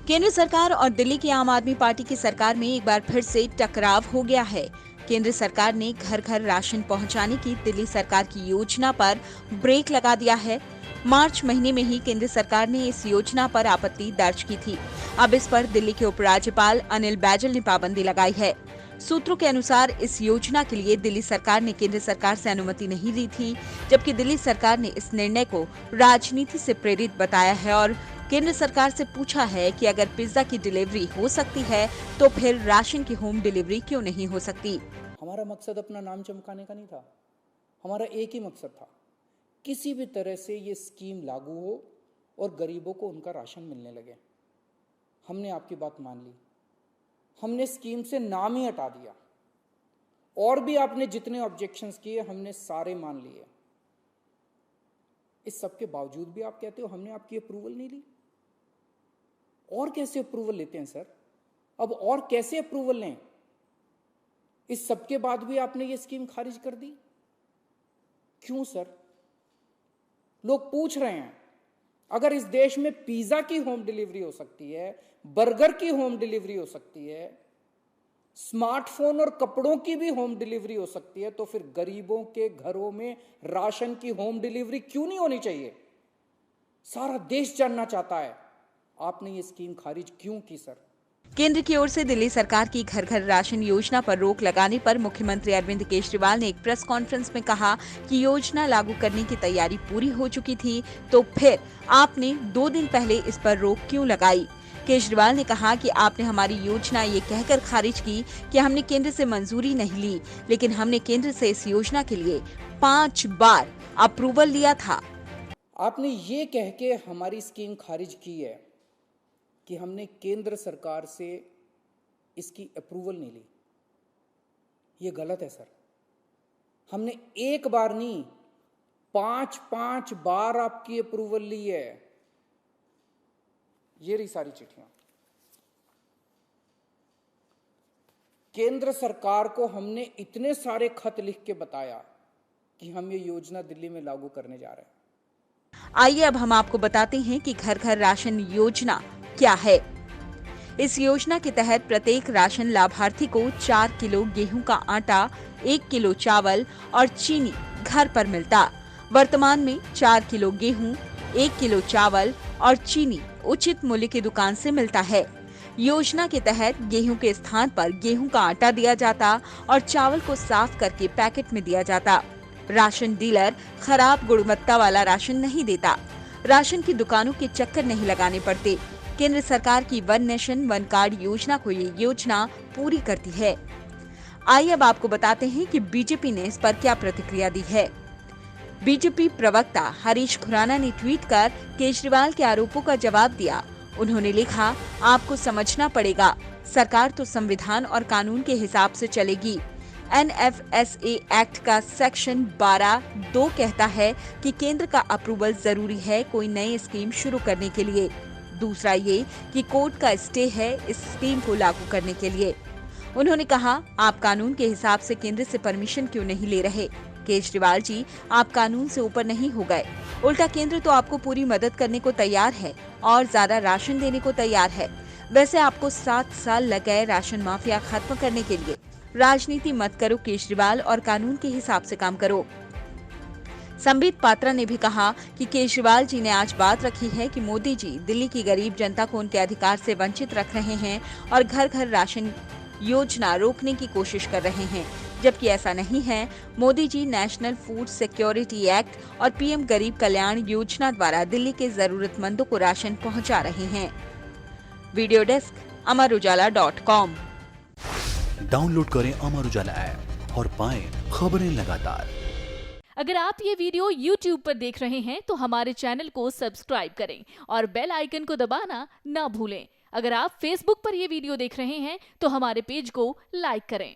केंद्र सरकार और दिल्ली की आम आदमी पार्टी की सरकार में एक बार फिर से टकराव हो गया है। केंद्र सरकार ने घर घर राशन पहुंचाने की दिल्ली सरकार की योजना पर ब्रेक लगा दिया है। मार्च महीने में ही केंद्र सरकार ने इस योजना पर आपत्ति दर्ज की थी। अब इस पर दिल्ली के उपराज्यपाल अनिल बैजल ने पाबंदी लगाई है। सूत्रों के अनुसार इस योजना के लिए दिल्ली सरकार ने केंद्र सरकार से अनुमति नहीं ली थी, जबकि दिल्ली सरकार ने इस निर्णय को राजनीति से प्रेरित बताया है और केंद्र सरकार से पूछा है कि अगर पिज्जा की डिलीवरी हो सकती है तो फिर राशन की होम डिलीवरी क्यों नहीं हो सकती। हमारा मकसद अपना नाम चमकाने का नहीं था। हमारा एक ही मकसद था, किसी भी तरह से ये स्कीम लागू हो और गरीबों को उनका राशन मिलने लगे। हमने आपकी बात मान ली, हमने स्कीम से नाम ही हटा दिया और भी आपने जितने ऑब्जेक्शंस किए हमने सारे मान लिए। इस सब के बावजूद भी आप कहते हो हमने आपकी अप्रूवल नहीं ली। और कैसे अप्रूवल लेते हैं सर? अब और कैसे अप्रूवल लें? इस सब के बाद भी आपने ये स्कीम खारिज कर दी, क्यों सर? लोग पूछ रहे हैं, अगर इस देश में पिज्जा की होम डिलीवरी हो सकती है, बर्गर की होम डिलीवरी हो सकती है, स्मार्टफोन और कपड़ों की भी होम डिलीवरी हो सकती है, तो फिर गरीबों के घरों में राशन की होम डिलीवरी क्यों नहीं होनी चाहिए? सारा देश जानना चाहता है, आपने ये स्कीम खारिज क्यों की सर? केंद्र की ओर से दिल्ली सरकार की घर घर राशन योजना पर रोक लगाने पर मुख्यमंत्री अरविंद केजरीवाल ने एक प्रेस कॉन्फ्रेंस में कहा कि योजना लागू करने की तैयारी पूरी हो चुकी थी, तो फिर आपने 2 दिन पहले इस पर रोक क्यों लगाई। केजरीवाल ने कहा कि आपने हमारी योजना ये कहकर खारिज की कि हमने केंद्र से मंजूरी नहीं ली, लेकिन हमने केंद्र से इस योजना के लिए 5 बार अप्रूवल लिया था। आपने ये कह के हमारी स्कीम खारिज की है कि हमने केंद्र सरकार से इसकी अप्रूवल नहीं ली। ये गलत है सर। हमने एक बार नहीं, 5 बार आपकी अप्रूवल ली है। ये रही सारी चिट्ठियां। केंद्र सरकार को हमने इतने सारे खत लिख के बताया कि हम ये योजना दिल्ली में लागू करने जा रहे हैं। आइए अब हम आपको बताते हैं कि घर घर राशन योजना क्या है। इस योजना के तहत प्रत्येक राशन लाभार्थी को 4 किलो गेहूं का आटा, 1 किलो चावल और चीनी घर पर मिलता। वर्तमान में 4 किलो गेहूं, 1 किलो चावल और चीनी उचित मूल्य की दुकान से मिलता है। योजना के तहत गेहूं के स्थान पर गेहूं का आटा दिया जाता और चावल को साफ करके पैकेट में दिया जाता। राशन डीलर खराब गुणवत्ता वाला राशन नहीं देता। राशन की दुकानों के चक्कर नहीं लगाने पड़ते। केंद्र सरकार की वन नेशन वन कार्ड योजना को ये योजना पूरी करती है। आइए अब आपको बताते हैं कि बीजेपी ने इस पर क्या प्रतिक्रिया दी है। बीजेपी प्रवक्ता हरीश खुराना ने ट्वीट कर केजरीवाल के आरोपों का जवाब दिया। उन्होंने लिखा, आपको समझना पड़ेगा, सरकार तो संविधान और कानून के हिसाब से चलेगी। NFSA एक्ट का सेक्शन 12(2) कहता है कि केंद्र का अप्रूवल जरूरी है कोई नई स्कीम शुरू करने के लिए। दूसरा ये कि कोर्ट का स्टे है इस स्कीम को लागू करने के लिए। उन्होंने कहा, आप कानून के हिसाब से केंद्र से परमिशन क्यों नहीं ले रहे? केजरीवाल जी, आप कानून से ऊपर नहीं हो गए। उल्टा केंद्र तो आपको पूरी मदद करने को तैयार है और ज्यादा राशन देने को तैयार है। वैसे आपको 7 साल लग गए राशन माफिया खत्म करने के लिए। राजनीति मत करो केजरीवाल और कानून के हिसाब से काम करो। संबित पात्रा ने भी कहा कि केजरीवाल जी ने आज बात रखी है कि मोदी जी दिल्ली की गरीब जनता को उनके अधिकार से वंचित रख रहे हैं और घर घर राशन योजना रोकने की कोशिश कर रहे हैं, जबकि ऐसा नहीं है। Modi ji national food security act और पीएम गरीब कल्याण योजना द्वारा दिल्ली के जरूरतमंदों को राशन पहुंचा रहे हैं। Video desk amarujala.com। डाउनलोड करें अमर उजाला ऐप और पाएं खबरें लगातार। अगर आप ये वीडियो YouTube पर देख रहे हैं तो हमारे चैनल को सब्सक्राइब करें और बेल आइकन को दबाना ना भूलें। अगर आप Facebook पर ये वीडियो देख रहे हैं तो हमारे पेज को लाइक करें।